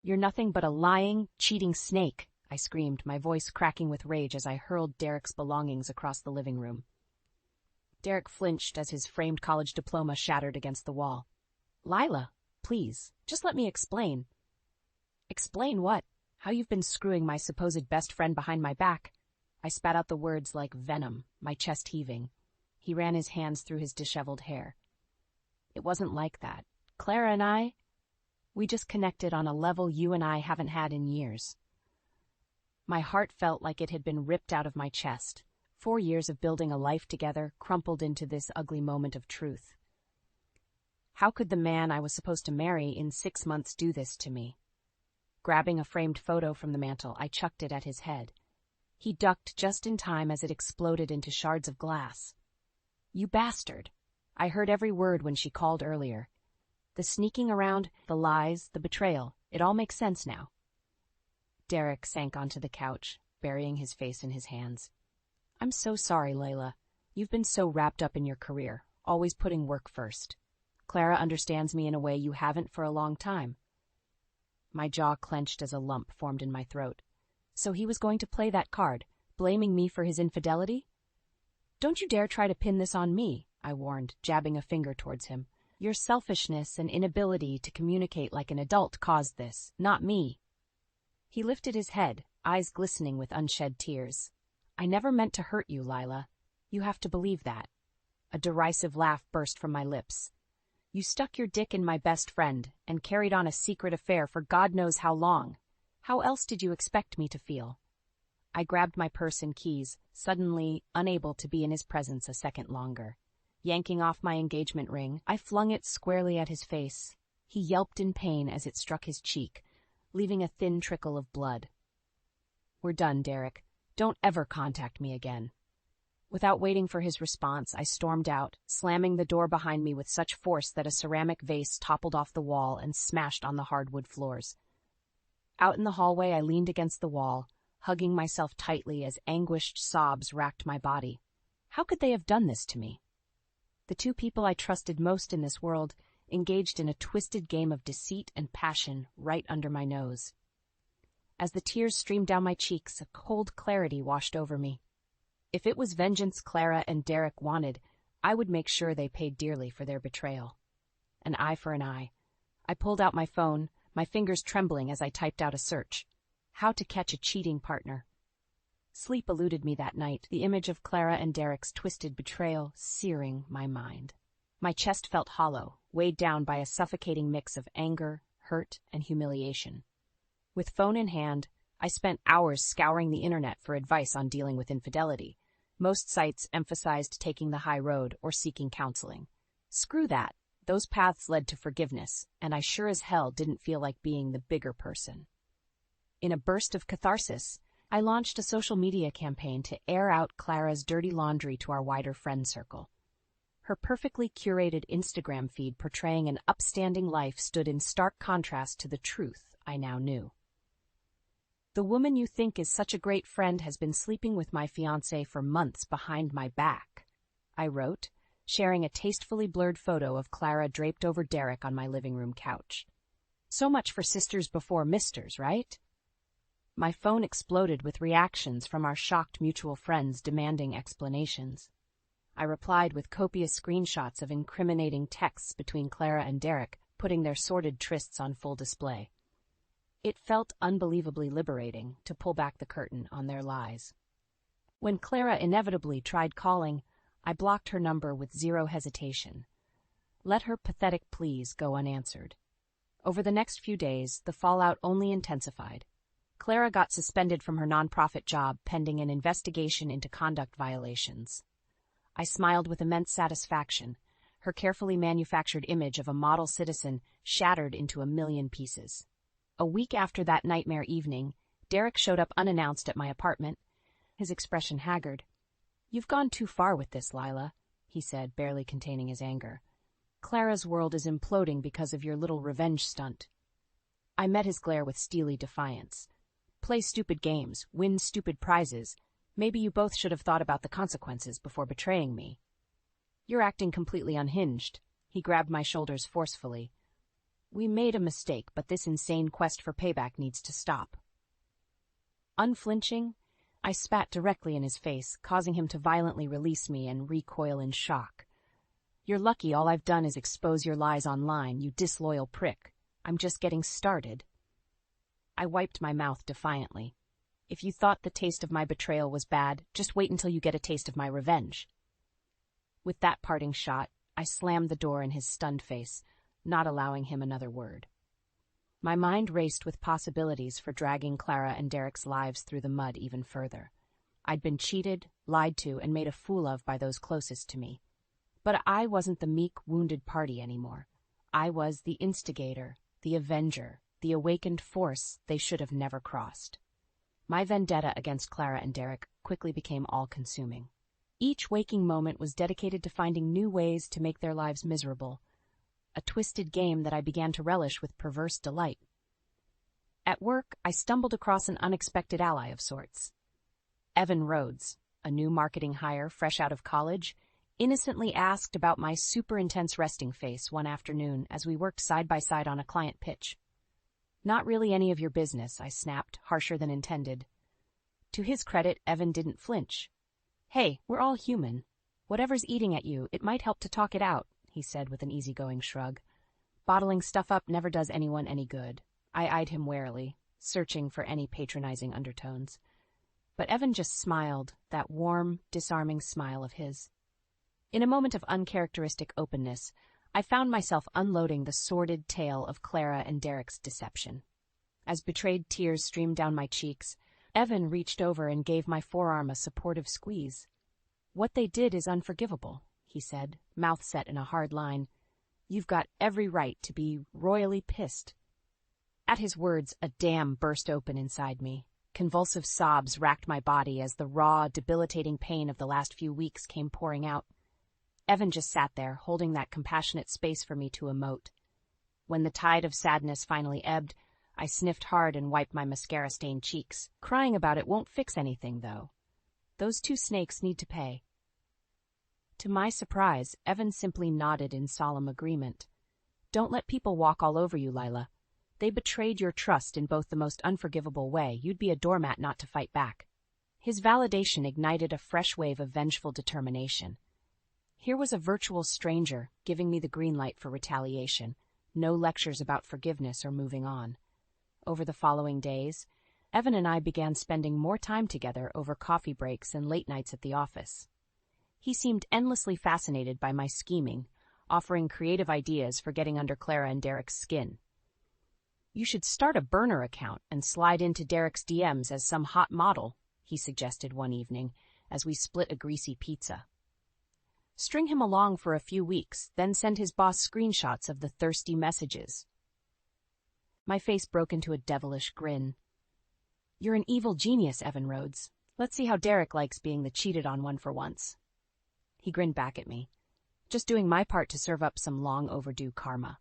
You're nothing but a lying, cheating snake, I screamed, my voice cracking with rage as I hurled Derek's belongings across the living room. Derek flinched as his framed college diploma shattered against the wall. Lila, please, just let me explain. Explain what? How you've been screwing my supposed best friend behind my back. I spat out the words like venom, my chest heaving. He ran his hands through his disheveled hair. It wasn't like that. Clara and we just connected on a level you and I haven't had in years. My heart felt like it had been ripped out of my chest. 4 years of building a life together crumpled into this ugly moment of truth. How could the man I was supposed to marry in 6 months do this to me? Grabbing a framed photo from the mantel, I chucked it at his head. He ducked just in time as it exploded into shards of glass. You bastard! I heard every word when she called earlier. The sneaking around, the lies, the betrayal, it all makes sense now. Derek sank onto the couch, burying his face in his hands. I'm so sorry, Layla. You've been so wrapped up in your career, always putting work first. Clara understands me in a way you haven't for a long time. My jaw clenched as a lump formed in my throat. So he was going to play that card, blaming me for his infidelity? Don't you dare try to pin this on me, I warned, jabbing a finger towards him. Your selfishness and inability to communicate like an adult caused this, not me. He lifted his head, eyes glistening with unshed tears. I never meant to hurt you, Lila. You have to believe that. A derisive laugh burst from my lips. You stuck your dick in my best friend and carried on a secret affair for God knows how long. How else did you expect me to feel? I grabbed my purse and keys, suddenly unable to be in his presence a second longer. Yanking off my engagement ring, I flung it squarely at his face. He yelped in pain as it struck his cheek, leaving a thin trickle of blood. We're done, Derek. Don't ever contact me again. Without waiting for his response, I stormed out, slamming the door behind me with such force that a ceramic vase toppled off the wall and smashed on the hardwood floors. Out in the hallway, I leaned against the wall, hugging myself tightly as anguished sobs racked my body. How could they have done this to me? The two people I trusted most in this world engaged in a twisted game of deceit and passion right under my nose. As the tears streamed down my cheeks, a cold clarity washed over me. If it was vengeance Clara and Derek wanted, I would make sure they paid dearly for their betrayal. An eye for an eye. I pulled out my phone, my fingers trembling as I typed out a search. How to catch a cheating partner. Sleep eluded me that night, the image of Clara and Derek's twisted betrayal searing my mind. My chest felt hollow, weighed down by a suffocating mix of anger, hurt, and humiliation. With phone in hand, I spent hours scouring the internet for advice on dealing with infidelity. Most sites emphasized taking the high road or seeking counseling. Screw that. Those paths led to forgiveness, and I sure as hell didn't feel like being the bigger person. In a burst of catharsis, I launched a social media campaign to air out Clara's dirty laundry to our wider friend circle. Her perfectly curated Instagram feed portraying an upstanding life stood in stark contrast to the truth I now knew. The woman you think is such a great friend has been sleeping with my fiancé for months behind my back, I wrote, sharing a tastefully blurred photo of Clara draped over Derek on my living room couch. So much for sisters before misters, right? My phone exploded with reactions from our shocked mutual friends demanding explanations. I replied with copious screenshots of incriminating texts between Clara and Derek, putting their sordid trysts on full display. It felt unbelievably liberating to pull back the curtain on their lies. When Clara inevitably tried calling, I blocked her number with zero hesitation. Let her pathetic pleas go unanswered. Over the next few days, the fallout only intensified. Clara got suspended from her nonprofit job pending an investigation into conduct violations. I smiled with immense satisfaction, her carefully manufactured image of a model citizen shattered into a million pieces. A week after that nightmare evening, Derek showed up unannounced at my apartment, his expression haggard. You've gone too far with this, Lila, he said, barely containing his anger. Clara's world is imploding because of your little revenge stunt. I met his glare with steely defiance. Play stupid games, win stupid prizes. Maybe you both should have thought about the consequences before betraying me. You're acting completely unhinged. He grabbed my shoulders forcefully. We made a mistake, but this insane quest for payback needs to stop. Unflinching, I spat directly in his face, causing him to violently release me and recoil in shock. You're lucky all I've done is expose your lies online, you disloyal prick. I'm just getting started. I wiped my mouth defiantly. If you thought the taste of my betrayal was bad, just wait until you get a taste of my revenge. With that parting shot, I slammed the door in his stunned face, not allowing him another word. My mind raced with possibilities for dragging Clara and Derek's lives through the mud even further. I'd been cheated, lied to, and made a fool of by those closest to me. But I wasn't the meek, wounded party anymore. I was the instigator, the avenger, the awakened force they should have never crossed. My vendetta against Clara and Derek quickly became all-consuming. Each waking moment was dedicated to finding new ways to make their lives miserable, a twisted game that I began to relish with perverse delight. At work, I stumbled across an unexpected ally of sorts. Evan Rhodes, a new marketing hire fresh out of college, innocently asked about my super-intense resting face one afternoon as we worked side by side on a client pitch. Not really any of your business, I snapped, harsher than intended. To his credit, Evan didn't flinch. Hey, we're all human. Whatever's eating at you, it might help to talk it out, he said with an easygoing shrug. Bottling stuff up never does anyone any good. I eyed him warily, searching for any patronizing undertones. But Evan just smiled, that warm, disarming smile of his. In a moment of uncharacteristic openness, I found myself unloading the sordid tale of Clara and Derek's deception. As betrayed tears streamed down my cheeks, Evan reached over and gave my forearm a supportive squeeze. What they did is unforgivable, he said, mouth set in a hard line. You've got every right to be royally pissed. At his words, a dam burst open inside me. Convulsive sobs racked my body as the raw, debilitating pain of the last few weeks came pouring out. Evan just sat there, holding that compassionate space for me to emote. When the tide of sadness finally ebbed, I sniffed hard and wiped my mascara-stained cheeks. Crying about it won't fix anything, though. Those two snakes need to pay. To my surprise, Evan simply nodded in solemn agreement. Don't let people walk all over you, Lila. They betrayed your trust in both the most unforgivable way. You'd be a doormat not to fight back. His validation ignited a fresh wave of vengeful determination. Here was a virtual stranger giving me the green light for retaliation, no lectures about forgiveness or moving on. Over the following days, Evan and I began spending more time together over coffee breaks and late nights at the office. He seemed endlessly fascinated by my scheming, offering creative ideas for getting under Clara and Derek's skin. You should start a burner account and slide into Derek's DMs as some hot model, he suggested one evening as we split a greasy pizza. String him along for a few weeks, then send his boss screenshots of the thirsty messages. My face broke into a devilish grin. You're an evil genius, Evan Rhodes. Let's see how Derek likes being the cheated on one for once. He grinned back at me. Just doing my part to serve up some long overdue karma.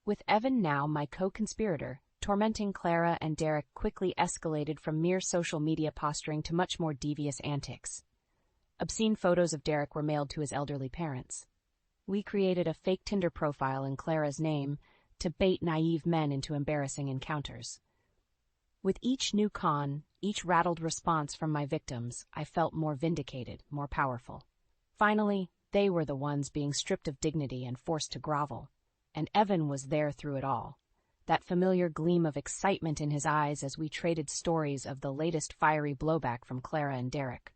With Evan now my co-conspirator, tormenting Clara and Derek quickly escalated from mere social media posturing to much more devious antics. Obscene photos of Derek were mailed to his elderly parents. We created a fake Tinder profile in Clara's name to bait naive men into embarrassing encounters. With each new con, each rattled response from my victims, I felt more vindicated, more powerful. Finally, they were the ones being stripped of dignity and forced to grovel. And Evan was there through it all, that familiar gleam of excitement in his eyes as we traded stories of the latest fiery blowback from Clara and Derek.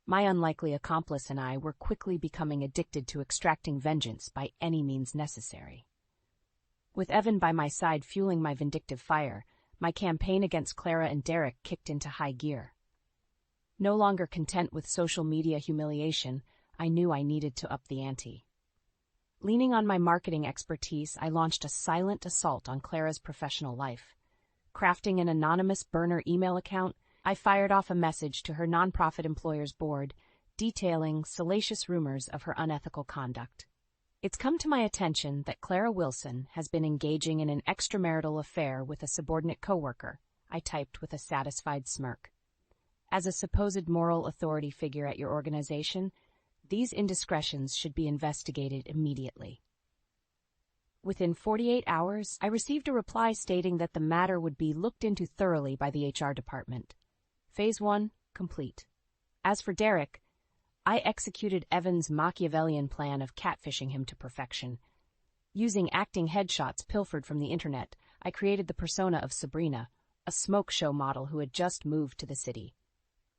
My unlikely accomplice and I were quickly becoming addicted to extracting vengeance by any means necessary. With Evan by my side fueling my vindictive fire, my campaign against Clara and Derek kicked into high gear. No longer content with social media humiliation, I knew I needed to up the ante. Leaning on my marketing expertise, I launched a silent assault on Clara's professional life. Crafting an anonymous burner email account, I fired off a message to her nonprofit employer's board, detailing salacious rumors of her unethical conduct. It's come to my attention that Clara Wilson has been engaging in an extramarital affair with a subordinate coworker, I typed with a satisfied smirk. As a supposed moral authority figure at your organization, these indiscretions should be investigated immediately. Within 48 hours, I received a reply stating that the matter would be looked into thoroughly by the HR department. Phase 1, complete. As for Derek, I executed Evan's Machiavellian plan of catfishing him to perfection. Using acting headshots pilfered from the internet, I created the persona of Sabrina, a smoke show model who had just moved to the city.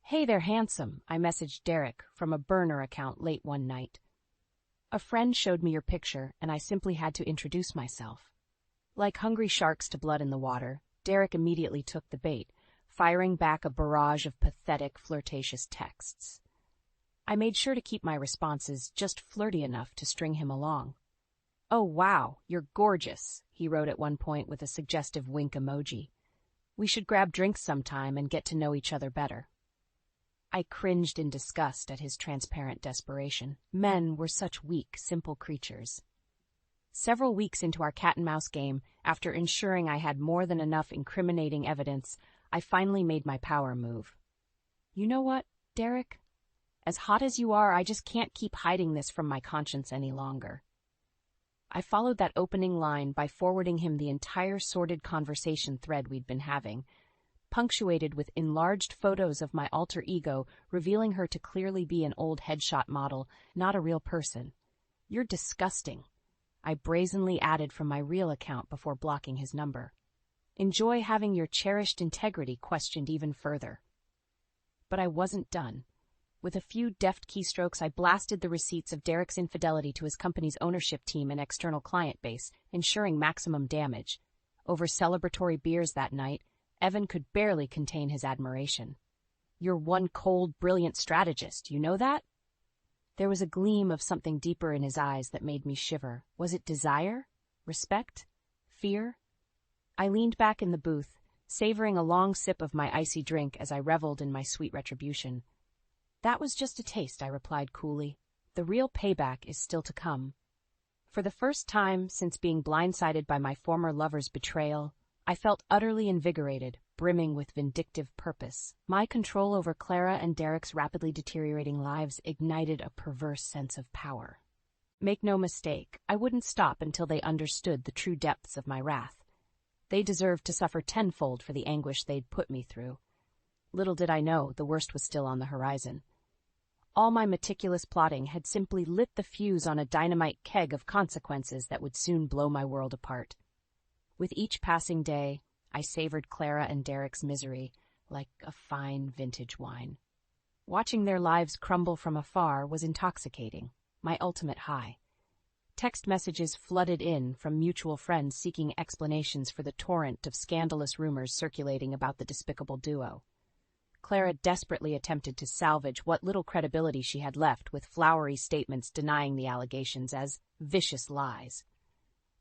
"Hey there, handsome," I messaged Derek from a burner account late one night. "A friend showed me your picture, and I simply had to introduce myself." Like hungry sharks to blood in the water, Derek immediately took the bait, firing back a barrage of pathetic, flirtatious texts. I made sure to keep my responses just flirty enough to string him along. "Oh wow, you're gorgeous," he wrote at one point with a suggestive wink emoji. "We should grab drinks sometime and get to know each other better." I cringed in disgust at his transparent desperation. Men were such weak, simple creatures. Several weeks into our cat-and-mouse game, after ensuring I had more than enough incriminating evidence, I finally made my power move. "You know what, Derek? As hot as you are, I just can't keep hiding this from my conscience any longer." I followed that opening line by forwarding him the entire sordid conversation thread we'd been having, punctuated with enlarged photos of my alter ego, revealing her to clearly be an old headshot model, not a real person. "You're disgusting," I brazenly added from my real account before blocking his number. "Enjoy having your cherished integrity questioned even further." But I wasn't done. With a few deft keystrokes, I blasted the receipts of Derek's infidelity to his company's ownership team and external client base, ensuring maximum damage. Over celebratory beers that night, Evan could barely contain his admiration. "You're one cold, brilliant strategist, you know that?" There was a gleam of something deeper in his eyes that made me shiver. Was it desire? Respect? Fear? I leaned back in the booth, savoring a long sip of my icy drink as I reveled in my sweet retribution. "That was just a taste," I replied coolly. "The real payback is still to come." For the first time since being blindsided by my former lover's betrayal, I felt utterly invigorated, brimming with vindictive purpose. My control over Clara and Derek's rapidly deteriorating lives ignited a perverse sense of power. Make no mistake, I wouldn't stop until they understood the true depths of my wrath. They deserved to suffer tenfold for the anguish they'd put me through. Little did I know the worst was still on the horizon. All my meticulous plotting had simply lit the fuse on a dynamite keg of consequences that would soon blow my world apart. With each passing day, I savored Clara and Derek's misery like a fine vintage wine. Watching their lives crumble from afar was intoxicating, my ultimate high. Text messages flooded in from mutual friends seeking explanations for the torrent of scandalous rumors circulating about the despicable duo. Clara desperately attempted to salvage what little credibility she had left with flowery statements denying the allegations as vicious lies.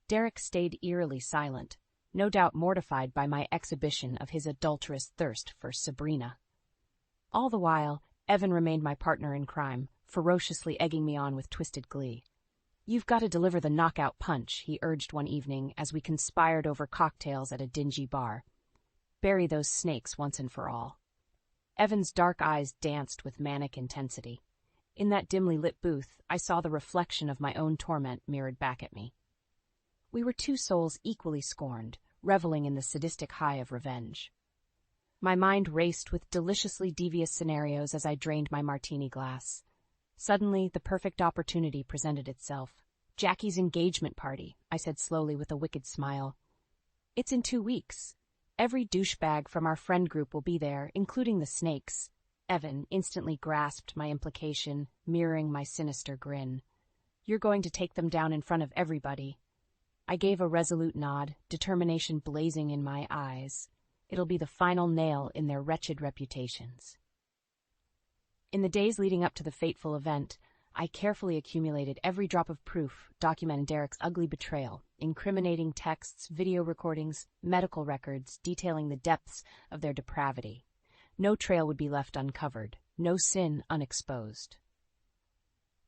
Derek stayed eerily silent, no doubt mortified by my exhibition of his adulterous thirst for Sabrina. All the while, Evan remained my partner in crime, ferociously egging me on with twisted glee. "You've got to deliver the knockout punch," he urged one evening as we conspired over cocktails at a dingy bar. "Bury those snakes once and for all." Evan's dark eyes danced with manic intensity. In that dimly lit booth, I saw the reflection of my own torment mirrored back at me. We were two souls equally scorned, reveling in the sadistic high of revenge. My mind raced with deliciously devious scenarios as I drained my martini glass. Suddenly, the perfect opportunity presented itself. "Jackie's engagement party," I said slowly with a wicked smile. "It's in 2 weeks. Every douchebag from our friend group will be there, including the snakes." Evan instantly grasped my implication, mirroring my sinister grin. "You're going to take them down in front of everybody." I gave a resolute nod, determination blazing in my eyes. It'll be the final nail in their wretched reputations. In the days leading up to the fateful event, I carefully accumulated every drop of proof documenting Derek's ugly betrayal, incriminating texts, video recordings, medical records detailing the depths of their depravity. No trail would be left uncovered, no sin unexposed.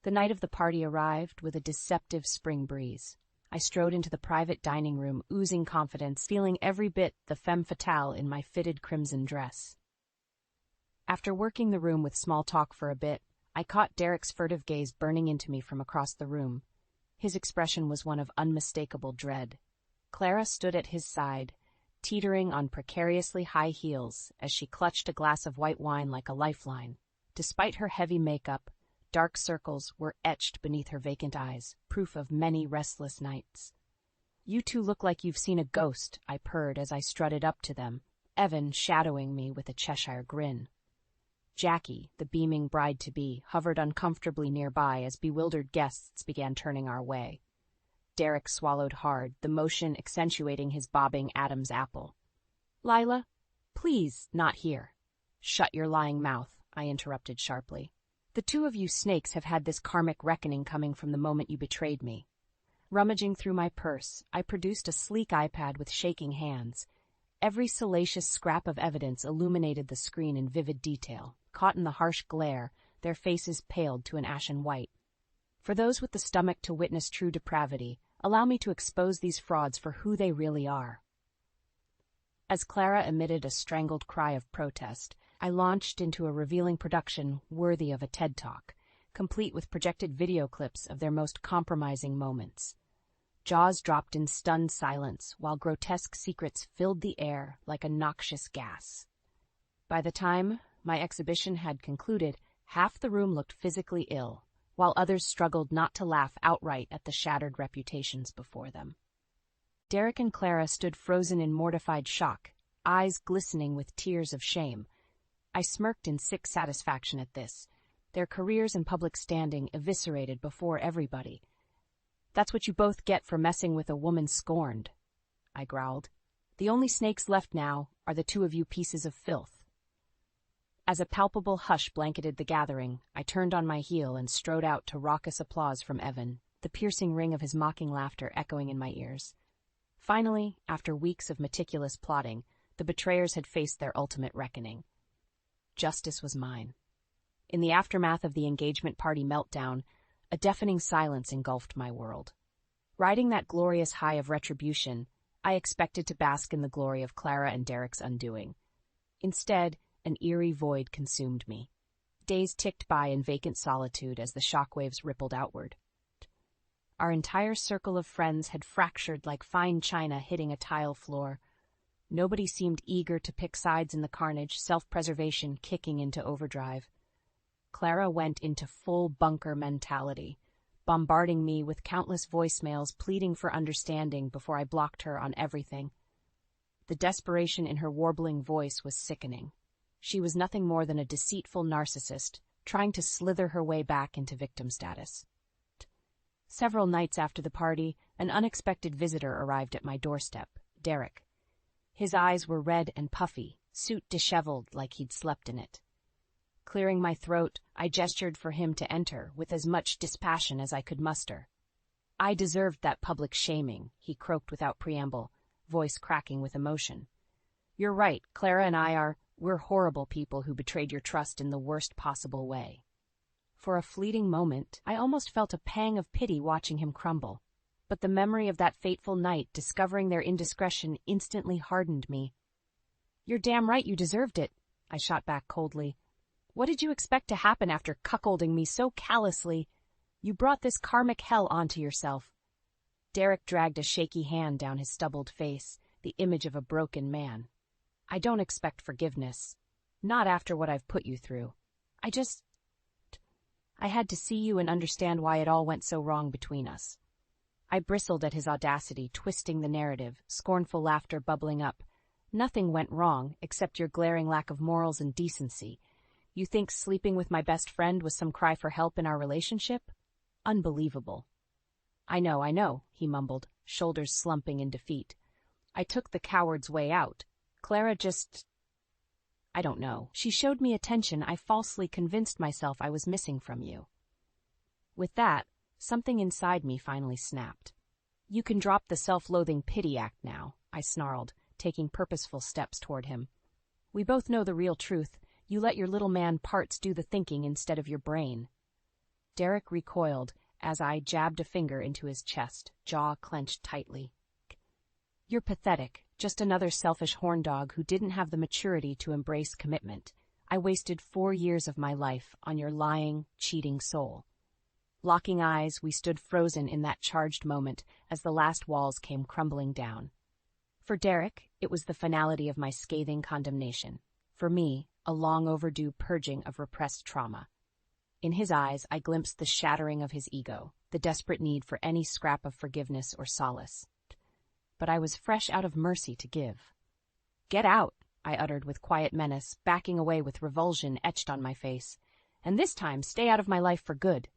The night of the party arrived with a deceptive spring breeze. I strode into the private dining room, oozing confidence, feeling every bit the femme fatale in my fitted crimson dress. After working the room with small talk for a bit, I caught Derek's furtive gaze burning into me from across the room. His expression was one of unmistakable dread. Clara stood at his side, teetering on precariously high heels as she clutched a glass of white wine like a lifeline. Despite her heavy makeup, dark circles were etched beneath her vacant eyes, proof of many restless nights. "You two look like you've seen a ghost," I purred as I strutted up to them, Evan shadowing me with a Cheshire grin. Jackie, the beaming bride-to-be, hovered uncomfortably nearby as bewildered guests began turning our way. Derek swallowed hard, the motion accentuating his bobbing Adam's apple. "Lila, please, not here." "Shut your lying mouth," I interrupted sharply. "The two of you snakes have had this karmic reckoning coming from the moment you betrayed me." Rummaging through my purse, I produced a sleek iPad with shaking hands. Every salacious scrap of evidence illuminated the screen in vivid detail. Caught in the harsh glare, their faces paled to an ashen white. For those with the stomach to witness true depravity, allow me to expose these frauds for who they really are. As Clara emitted a strangled cry of protest, I launched into a revealing production worthy of a TED Talk, complete with projected video clips of their most compromising moments. Jaws dropped in stunned silence, while grotesque secrets filled the air like a noxious gas. By the time my exhibition had concluded, half the room looked physically ill, while others struggled not to laugh outright at the shattered reputations before them. Derek and Clara stood frozen in mortified shock, eyes glistening with tears of shame. I smirked in sick satisfaction at this, their careers and public standing eviscerated before everybody. "That's what you both get for messing with a woman scorned," I growled. "The only snakes left now are the two of you pieces of filth." As a palpable hush blanketed the gathering, I turned on my heel and strode out to raucous applause from Evan, the piercing ring of his mocking laughter echoing in my ears. Finally, after weeks of meticulous plotting, the betrayers had faced their ultimate reckoning. Justice was mine. In the aftermath of the engagement party meltdown, a deafening silence engulfed my world. Riding that glorious high of retribution, I expected to bask in the glory of Clara and Derek's undoing. Instead, an eerie void consumed me. Days ticked by in vacant solitude as the shockwaves rippled outward. Our entire circle of friends had fractured like fine china hitting a tile floor. Nobody seemed eager to pick sides in the carnage, self-preservation kicking into overdrive. Clara went into full bunker mentality, bombarding me with countless voicemails pleading for understanding before I blocked her on everything. The desperation in her warbling voice was sickening. She was nothing more than a deceitful narcissist, trying to slither her way back into victim status. Several nights after the party, an unexpected visitor arrived at my doorstep, Derek. His eyes were red and puffy, suit disheveled like he'd slept in it. Clearing my throat, I gestured for him to enter, with as much dispassion as I could muster. "I deserved that public shaming," he croaked without preamble, voice cracking with emotion. "You're right, Clara and we're horrible people who betrayed your trust in the worst possible way." For a fleeting moment, I almost felt a pang of pity watching him crumble. But the memory of that fateful night, discovering their indiscretion, instantly hardened me. "You're damn right you deserved it," I shot back coldly. "What did you expect to happen after cuckolding me so callously? You brought this karmic hell onto yourself." Derek dragged a shaky hand down his stubbled face, the image of a broken man. "I don't expect forgiveness. Not after what I've put you through. I had to see you and understand why it all went so wrong between us." I bristled at his audacity, twisting the narrative, scornful laughter bubbling up. "Nothing went wrong, except your glaring lack of morals and decency. You think sleeping with my best friend was some cry for help in our relationship? Unbelievable." I know, he mumbled, shoulders slumping in defeat. "I took the coward's way out. Clara I don't know. She showed me attention I falsely convinced myself I was missing from you." With that, something inside me finally snapped. "You can drop the self-loathing pity act now," I snarled, taking purposeful steps toward him. "We both know the real truth. You let your little man parts do the thinking instead of your brain." Derek recoiled as I jabbed a finger into his chest, jaw clenched tightly. "You're pathetic, just another selfish horndog who didn't have the maturity to embrace commitment. I wasted 4 years of my life on your lying, cheating soul." Locking eyes, we stood frozen in that charged moment as the last walls came crumbling down. For Derek, it was the finality of my scathing condemnation. For me, a long-overdue purging of repressed trauma. In his eyes, I glimpsed the shattering of his ego, the desperate need for any scrap of forgiveness or solace. But I was fresh out of mercy to give. "Get out," I uttered with quiet menace, backing away with revulsion etched on my face. "And this time, stay out of my life for good."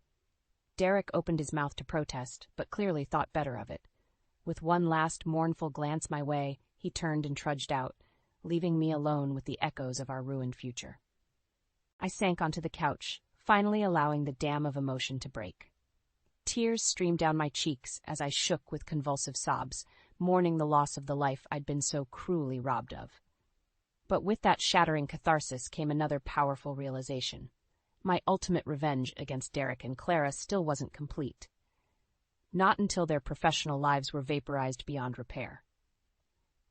Derek opened his mouth to protest, but clearly thought better of it. With one last mournful glance my way, he turned and trudged out, leaving me alone with the echoes of our ruined future. I sank onto the couch, finally allowing the dam of emotion to break. Tears streamed down my cheeks as I shook with convulsive sobs, mourning the loss of the life I'd been so cruelly robbed of. But with that shattering catharsis came another powerful realization. My ultimate revenge against Derek and Clara still wasn't complete. Not until their professional lives were vaporized beyond repair.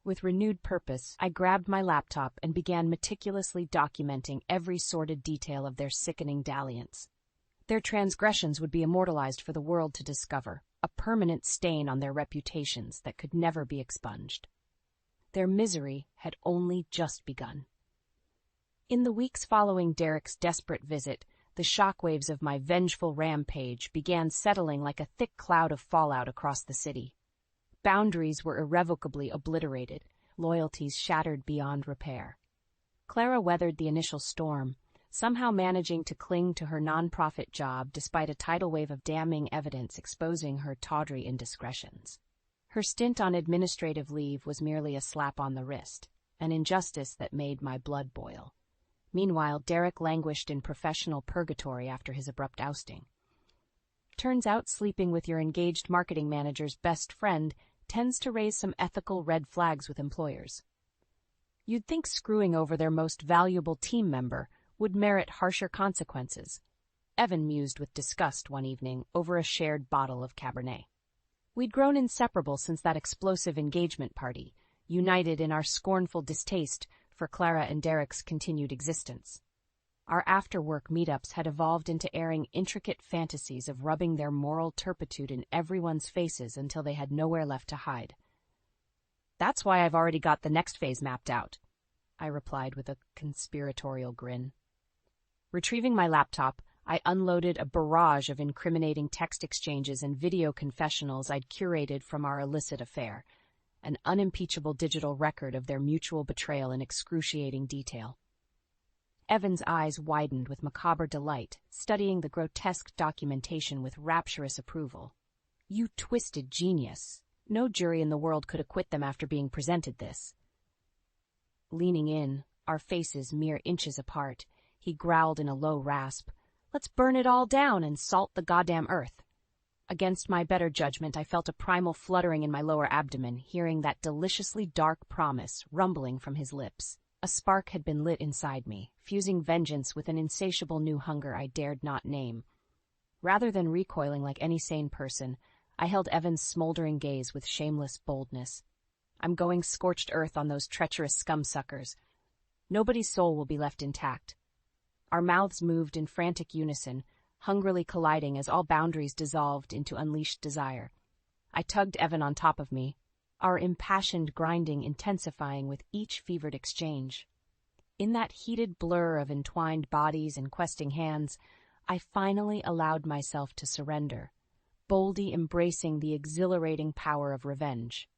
With renewed purpose, I grabbed my laptop and began meticulously documenting every sordid detail of their sickening dalliance. Their transgressions would be immortalized for the world to discover, a permanent stain on their reputations that could never be expunged. Their misery had only just begun. In the weeks following Derek's desperate visit, the shockwaves of my vengeful rampage began settling like a thick cloud of fallout across the city. Boundaries were irrevocably obliterated, loyalties shattered beyond repair. Clara weathered the initial storm, somehow managing to cling to her nonprofit job despite a tidal wave of damning evidence exposing her tawdry indiscretions. Her stint on administrative leave was merely a slap on the wrist, an injustice that made my blood boil. Meanwhile, Derek languished in professional purgatory after his abrupt ousting. Turns out sleeping with your engaged marketing manager's best friend tends to raise some ethical red flags with employers. You'd think screwing over their most valuable team member would merit harsher consequences, Evan mused with disgust one evening over a shared bottle of Cabernet. We'd grown inseparable since that explosive engagement party, united in our scornful distaste for Clara and Derek's continued existence. Our after-work meetups had evolved into airing intricate fantasies of rubbing their moral turpitude in everyone's faces until they had nowhere left to hide. "That's why I've already got the next phase mapped out," I replied with a conspiratorial grin. Retrieving my laptop, I unloaded a barrage of incriminating text exchanges and video confessionals I'd curated from our illicit affair, an unimpeachable digital record of their mutual betrayal in excruciating detail. Evan's eyes widened with macabre delight, studying the grotesque documentation with rapturous approval. "You twisted genius. No jury in the world could acquit them after being presented this." Leaning in, our faces mere inches apart, he growled in a low rasp, "Let's burn it all down and salt the goddamn earth." Against my better judgment, I felt a primal fluttering in my lower abdomen, hearing that deliciously dark promise rumbling from his lips. A spark had been lit inside me, fusing vengeance with an insatiable new hunger I dared not name. Rather than recoiling like any sane person, I held Evan's smoldering gaze with shameless boldness. "I'm going scorched earth on those treacherous scumsuckers. Nobody's soul will be left intact." Our mouths moved in frantic unison, hungrily colliding as all boundaries dissolved into unleashed desire. I tugged Evan on top of me, our impassioned grinding intensifying with each fevered exchange. In that heated blur of entwined bodies and questing hands, I finally allowed myself to surrender, boldly embracing the exhilarating power of revenge.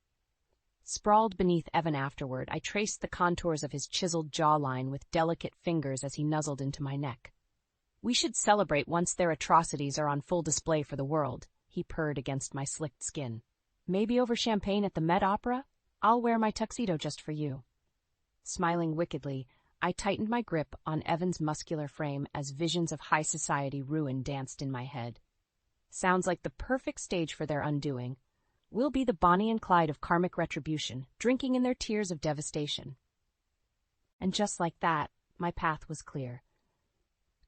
Sprawled beneath Evan afterward, I traced the contours of his chiseled jawline with delicate fingers as he nuzzled into my neck. "We should celebrate once their atrocities are on full display for the world," he purred against my slicked skin. "Maybe over champagne at the Met Opera? I'll wear my tuxedo just for you." Smiling wickedly, I tightened my grip on Evan's muscular frame as visions of high society ruin danced in my head. Sounds like the perfect stage for their undoing. We'll be the Bonnie and Clyde of karmic retribution, drinking in their tears of devastation. And just like that, my path was clear.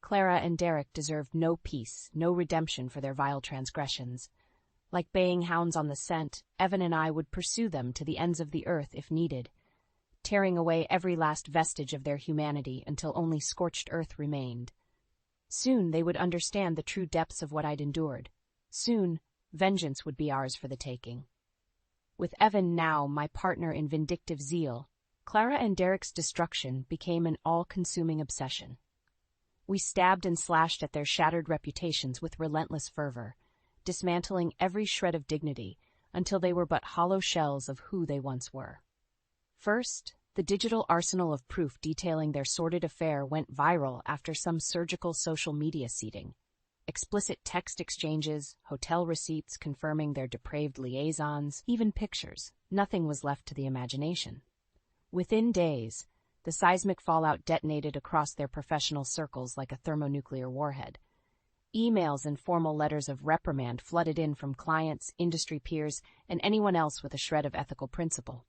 Clara and Derek deserved no peace, no redemption for their vile transgressions. Like baying hounds on the scent, Evan and I would pursue them to the ends of the earth if needed, tearing away every last vestige of their humanity until only scorched earth remained. Soon they would understand the true depths of what I'd endured. Soon, vengeance would be ours for the taking. With Evan now my partner in vindictive zeal, Clara and Derek's destruction became an all-consuming obsession. We stabbed and slashed at their shattered reputations with relentless fervor, dismantling every shred of dignity until they were but hollow shells of who they once were. First, the digital arsenal of proof detailing their sordid affair went viral after some surgical social media seeding. Explicit text exchanges, hotel receipts confirming their depraved liaisons, even pictures. Nothing was left to the imagination. Within days, the seismic fallout detonated across their professional circles like a thermonuclear warhead. Emails and formal letters of reprimand flooded in from clients, industry peers, and anyone else with a shred of ethical principle.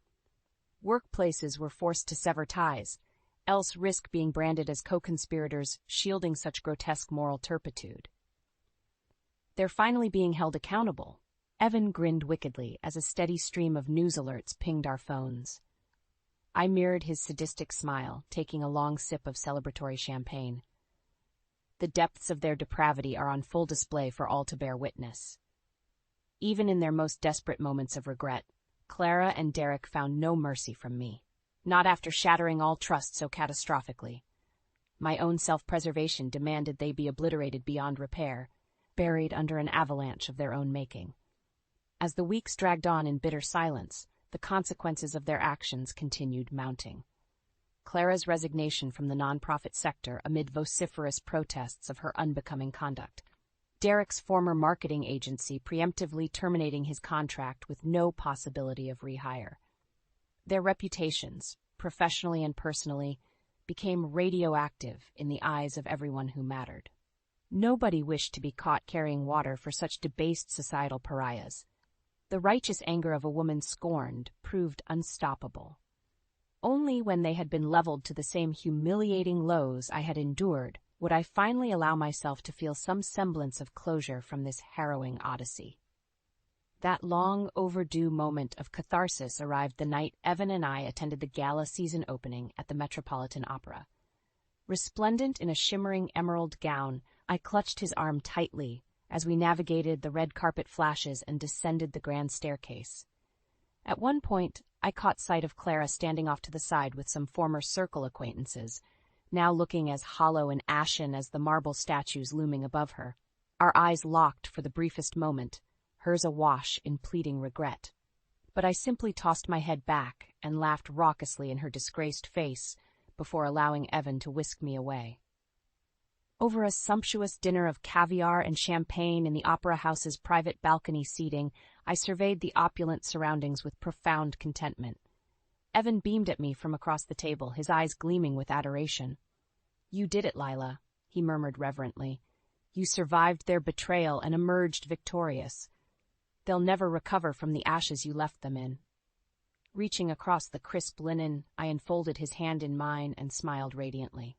Workplaces were forced to sever ties, else risk being branded as co-conspirators, shielding such grotesque moral turpitude. They're finally being held accountable. Evan grinned wickedly as a steady stream of news alerts pinged our phones. I mirrored his sadistic smile, taking a long sip of celebratory champagne. The depths of their depravity are on full display for all to bear witness. Even in their most desperate moments of regret, Clara and Derek found no mercy from me. Not after shattering all trust so catastrophically. My own self-preservation demanded they be obliterated beyond repair, buried under an avalanche of their own making. As the weeks dragged on in bitter silence, the consequences of their actions continued mounting. Clara's resignation from the nonprofit sector amid vociferous protests of her unbecoming conduct. Derek's former marketing agency preemptively terminating his contract with no possibility of rehire. Their reputations, professionally and personally, became radioactive in the eyes of everyone who mattered. Nobody wished to be caught carrying water for such debased societal pariahs. The righteous anger of a woman scorned proved unstoppable. Only when they had been leveled to the same humiliating lows I had endured would I finally allow myself to feel some semblance of closure from this harrowing odyssey. That long overdue moment of catharsis arrived the night Evan and I attended the gala season opening at the Metropolitan Opera. Resplendent in a shimmering emerald gown, I clutched his arm tightly as we navigated the red carpet flashes and descended the grand staircase. At one point, I caught sight of Clara standing off to the side with some former circle acquaintances, now looking as hollow and ashen as the marble statues looming above her. Our eyes locked for the briefest moment, hers awash in pleading regret. But I simply tossed my head back and laughed raucously in her disgraced face before allowing Evan to whisk me away. Over a sumptuous dinner of caviar and champagne in the opera house's private balcony seating, I surveyed the opulent surroundings with profound contentment. Evan beamed at me from across the table, his eyes gleaming with adoration. "You did it, Lila," he murmured reverently. "You survived their betrayal and emerged victorious. They'll never recover from the ashes you left them in." Reaching across the crisp linen, I enfolded his hand in mine and smiled radiantly.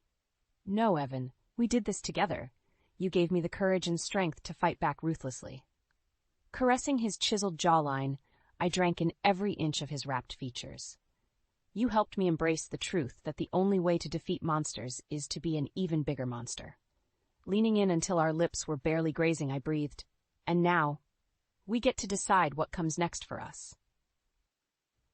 "No, Evan. We did this together. You gave me the courage and strength to fight back ruthlessly." Caressing his chiseled jawline, I drank in every inch of his rapt features. "You helped me embrace the truth that the only way to defeat monsters is to be an even bigger monster." Leaning in until our lips were barely grazing, I breathed, "And now, we get to decide what comes next for us."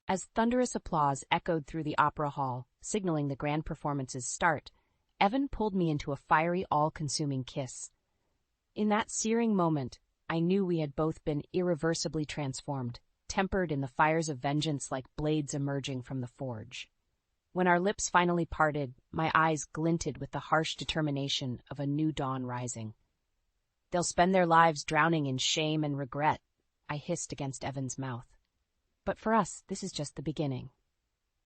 As thunderous applause echoed through the opera hall, signaling the grand performance's start, Evan pulled me into a fiery, all-consuming kiss. In that searing moment, I knew we had both been irreversibly transformed, tempered in the fires of vengeance like blades emerging from the forge. When our lips finally parted, my eyes glinted with the harsh determination of a new dawn rising. "They'll spend their lives drowning in shame and regret," I hissed against Evan's mouth. "But for us, this is just the beginning."